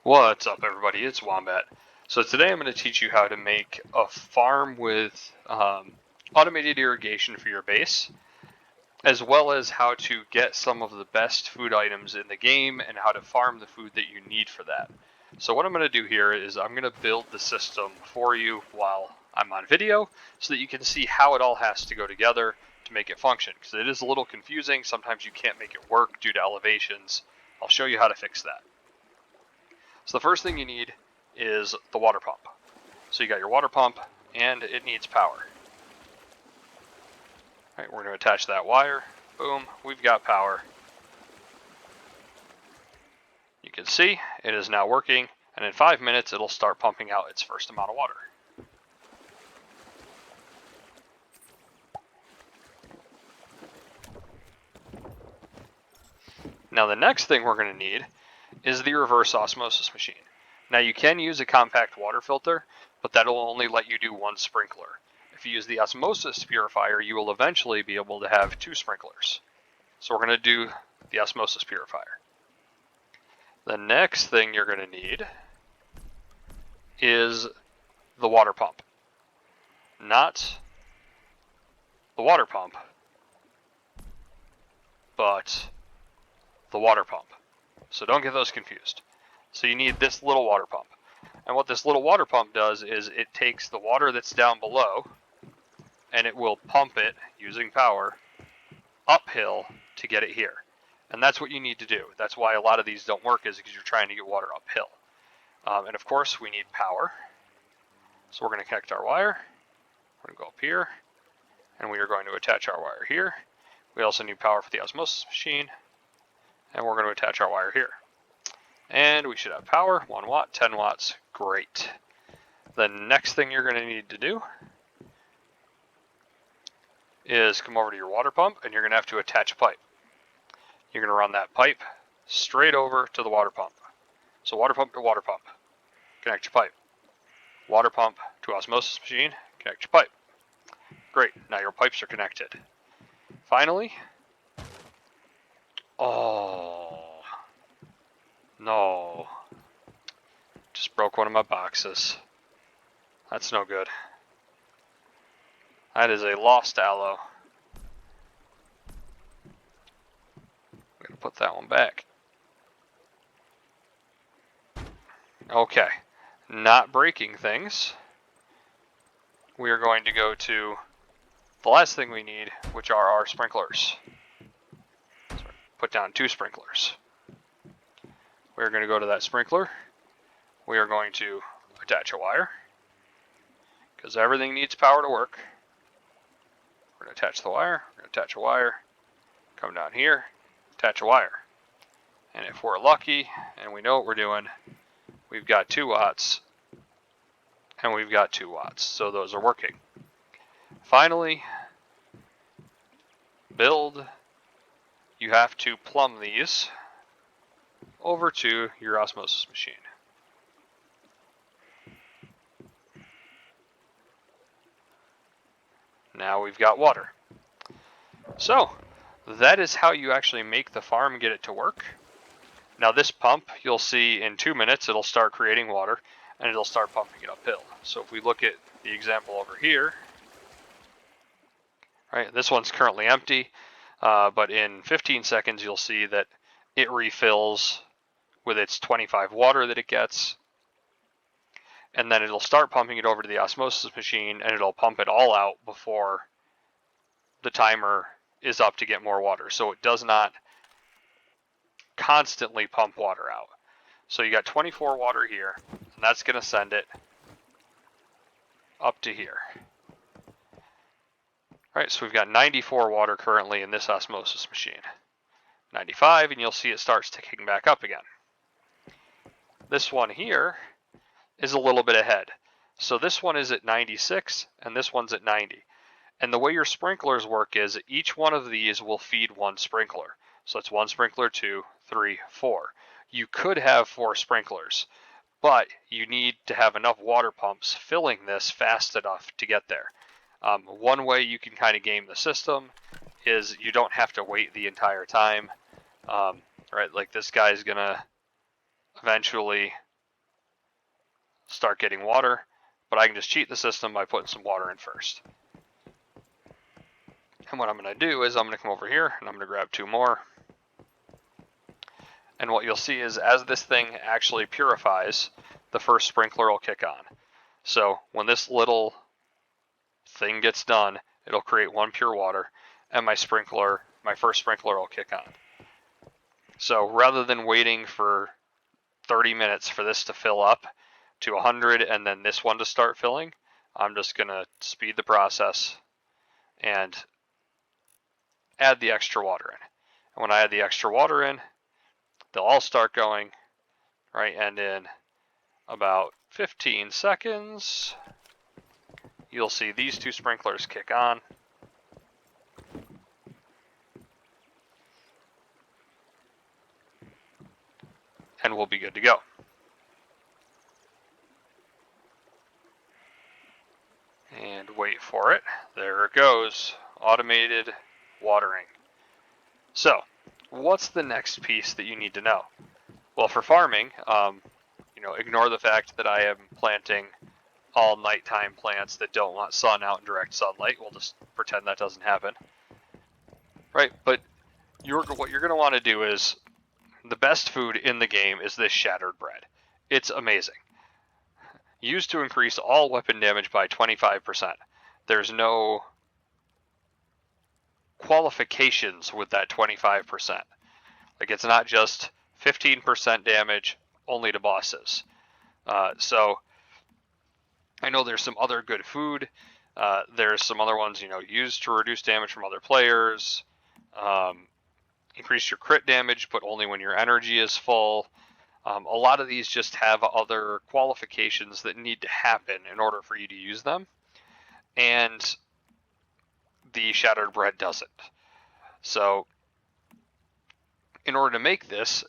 What's up, everybody? It's Wombat. So today I'm going to teach you how to make a farm with automated irrigation for your base, as well as how to get some of the best food items in the game and how to farm the food that you need for that. So what I'm going to do here is I'm going to build the system for you while I'm on video so that you can see how it all has to go together to make it function, because it is a little confusing. Sometimes you can't make it work due to elevations. I'll show you how to fix that. So the first thing you need is the water pump. So you got your water pump and it needs power. All right, we're going to attach that wire. Boom, we've got power. You can see it is now working, and in 5 minutes it'll start pumping out its first amount of water. Now the next thing we're going to need is the reverse osmosis machine. Now you can use a compact water filter, but that'll only let you do one sprinkler. If you use the osmosis purifier, you will eventually be able to have 2 sprinklers. So we're going to do the osmosis purifier. The next thing you're going to need is the water pump. Not the water pump, but the water pump. So don't get those confused. So you need this little water pump. And what this little water pump does is it takes the water that's down below and it will pump it using power uphill to get it here. And that's what you need to do. That's why a lot of these don't work, is because you're trying to get water uphill. And of course we need power. So we're going to connect our wire. We're going to go up here and we are going to attach our wire here. We also need power for the osmosis machine, and we're going to attach our wire here. And we should have power, 1 watt, 10 watts, great. The next thing you're going to need to do is come over to your water pump and you're going to have to attach a pipe. You're going to run that pipe straight over to the water pump. So water pump to water pump, connect your pipe. Water pump to osmosis machine, connect your pipe. Great, now your pipes are connected. Finally, oh, no, just broke one of my boxes. That's no good. That is a lost aloe. I'm gonna put that one back. Okay, not breaking things. We are going to go to the last thing we need, which are our sprinklers. So put down 2 sprinklers. We're going to go to that sprinkler. We are going to attach a wire, because everything needs power to work. We're going to attach the wire, we're going to attach a wire, come down here, attach a wire. And if we're lucky and we know what we're doing, we've got 2 watts and we've got 2 watts. So those are working. Finally, build. You have to plumb these over to your osmosis machine. Now we've got water. So that is how you actually make the farm and get it to work. Now this pump, you'll see in 2 minutes it'll start creating water and it'll start pumping it uphill. So if we look at the example over here, right, this one's currently empty, but in 15 seconds you'll see that it refills with its 25 water that it gets, and then it'll start pumping it over to the osmosis machine and it'll pump it all out before the timer is up to get more water. So it does not constantly pump water out. So you got 24 water here, and that's going to send it up to here. All right, so we've got 94 water currently in this osmosis machine. 95, and you'll see it starts ticking back up again. This one here is a little bit ahead. So this one is at 96, and this one's at 90. And the way your sprinklers work is each one of these will feed 1 sprinkler. So it's 1 sprinkler, 2, 3, 4. You could have 4 sprinklers, but you need to have enough water pumps filling this fast enough to get there. One way you can kind of game the system is you don't have to wait the entire time. Right, like this guy's gonna eventually start getting water, but I can just cheat the system by putting some water in first. And what I'm going to do is I'm going to come over here and I'm going to grab 2 more. And what you'll see is as this thing actually purifies, the first sprinkler will kick on. So when this little thing gets done, it'll create 1 pure water, and my first sprinkler will kick on. So rather than waiting for 30 minutes for this to fill up to 100 and then this one to start filling, I'm just going to speed the process and add the extra water in. And when I add the extra water in, they'll all start going, right? And in about 15 seconds, you'll see these 2 sprinklers kick on. And we'll be good to go. And wait for it. There it goes. Automated watering. So, what's the next piece that you need to know? Well, for farming, ignore the fact that I am planting all nighttime plants that don't want sun out in direct sunlight. We'll just pretend that doesn't happen. Right, but what you're going to want to do is, the best food in the game is this shattered bread. It's amazing. Used to increase all weapon damage by 25%. There's no qualifications with that 25%. Like, it's not just 15% damage only to bosses. So I know there's some other good food. There's some other ones, used to reduce damage from other players. Increase your crit damage, but only when your energy is full. A lot of these just have other qualifications that need to happen in order for you to use them. And the shattered bread doesn't. So in order to make this,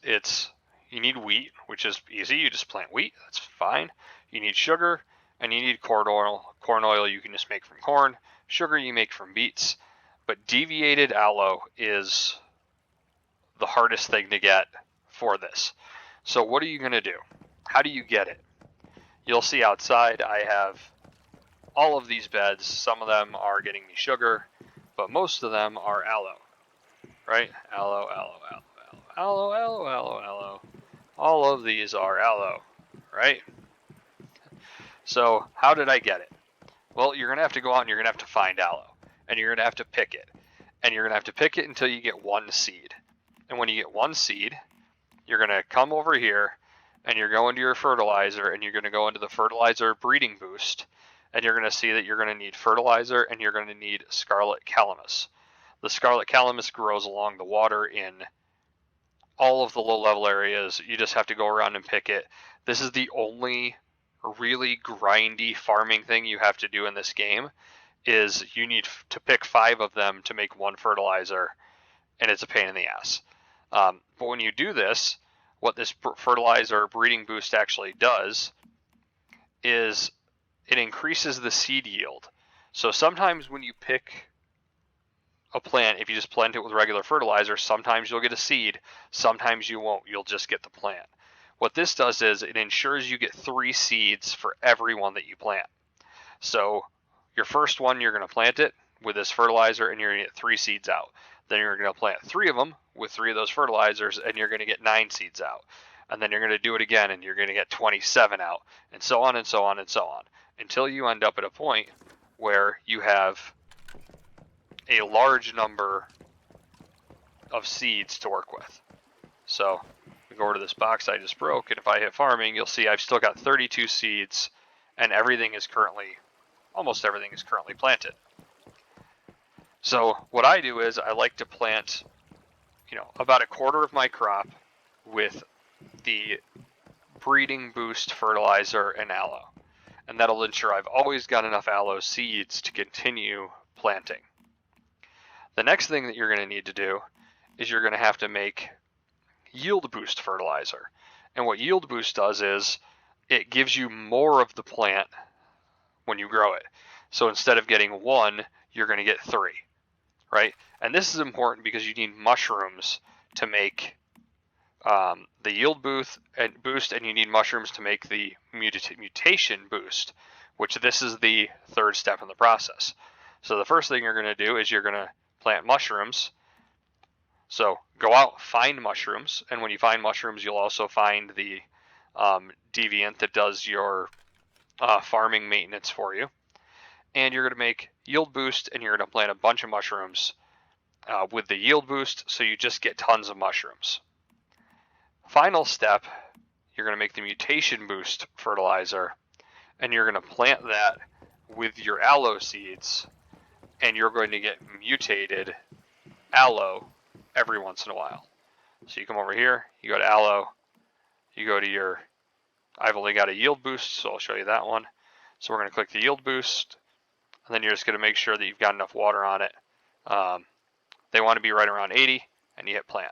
you need wheat, which is easy. You just plant wheat. That's fine. You need sugar, and you need corn oil. Corn oil you can just make from corn. Sugar you make from beets. But deviated aloe is the hardest thing to get for this. So what are you going to do? How do you get it? You'll see outside I have all of these beds. Some of them are getting me sugar, but most of them are aloe, right? Aloe, aloe, aloe, aloe, aloe, aloe, aloe, aloe. All of these are aloe, right? So how did I get it? Well, you're going to have to go out and you're going to have to find aloe, and you're going to have to pick it, and you're going to have to pick it until you get 1 seed. And when you get 1 seed, you're going to come over here and you're going to your fertilizer and you're going to go into the fertilizer breeding boost, and you're going to see that you're going to need fertilizer and you're going to need scarlet calamus. The scarlet calamus grows along the water in all of the low level areas. You just have to go around and pick it. This is the only really grindy farming thing you have to do in this game, is you need to pick 5 of them to make 1 fertilizer, and it's a pain in the ass. But when you do this, what this fertilizer breeding boost actually does is it increases the seed yield. So sometimes when you pick a plant, if you just plant it with regular fertilizer, sometimes you'll get a seed, sometimes you won't. You'll just get the plant. What this does is it ensures you get 3 seeds for every one that you plant. So your first one, you're going to plant it with this fertilizer and you're going to get 3 seeds out. Then you're going to plant 3 of them with 3 of those fertilizers and you're going to get 9 seeds out. And then you're going to do it again and you're going to get 27 out, and so on and so on and so on, until you end up at a point where you have a large number of seeds to work with. So we go over to this box I just broke, and if I hit farming, you'll see I've still got 32 seeds, and almost everything is currently planted. So what I do is I like to plant, about a quarter of my crop with the breeding boost fertilizer and aloe. And that'll ensure I've always got enough aloe seeds to continue planting. The next thing that you're going to need to do is you're going to have to make yield boost fertilizer. And what yield boost does is it gives you more of the plant when you grow it. So instead of getting 1, you're going to get 3, right? And this is important because you need mushrooms to make the yield boost, and you need mushrooms to make the mutation boost, which this is the third step in the process. So the first thing you're going to do is you're going to plant mushrooms. So go out, find mushrooms, and when you find mushrooms, you'll also find the deviant that does your farming maintenance for you. And you're going to make yield boost, and you're going to plant a bunch of mushrooms with the yield boost, so you just get tons of mushrooms. Final step, you're going to make the mutation boost fertilizer, and you're going to plant that with your aloe seeds, and you're going to get mutated aloe every once in a while. So you come over here, you go to aloe, you go to your, I've only got a yield boost, so I'll show you that one. So we're going to click the yield boost, and then you're just going to make sure that you've got enough water on it. They want to be right around 80, and you hit plant.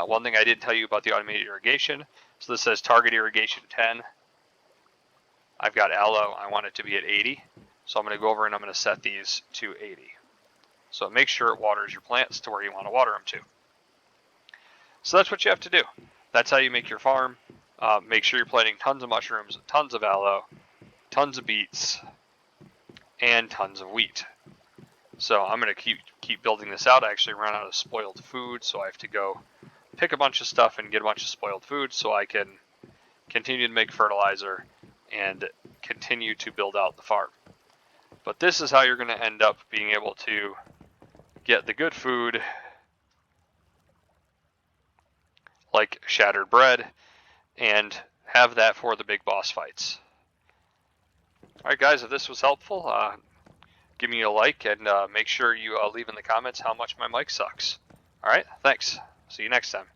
One thing I did tell you about the automated irrigation, so this says target irrigation 10. I've got aloe, I want it to be at 80, so I'm going to go over and I'm going to set these to 80. So make sure it waters your plants to where you want to water them to. So that's what you have to do. That's how you make your farm. Make sure you're planting tons of mushrooms, tons of aloe, tons of beets, and tons of wheat. So I'm going to keep building this out. I actually ran out of spoiled food, so I have to go pick a bunch of stuff and get a bunch of spoiled food so I can continue to make fertilizer and continue to build out the farm. But this is how you're going to end up being able to get the good food like shattered bread and have that for the big boss fights. Alright guys, if this was helpful, give me a like and make sure you leave in the comments how much my mic sucks. Alright, thanks. See you next time.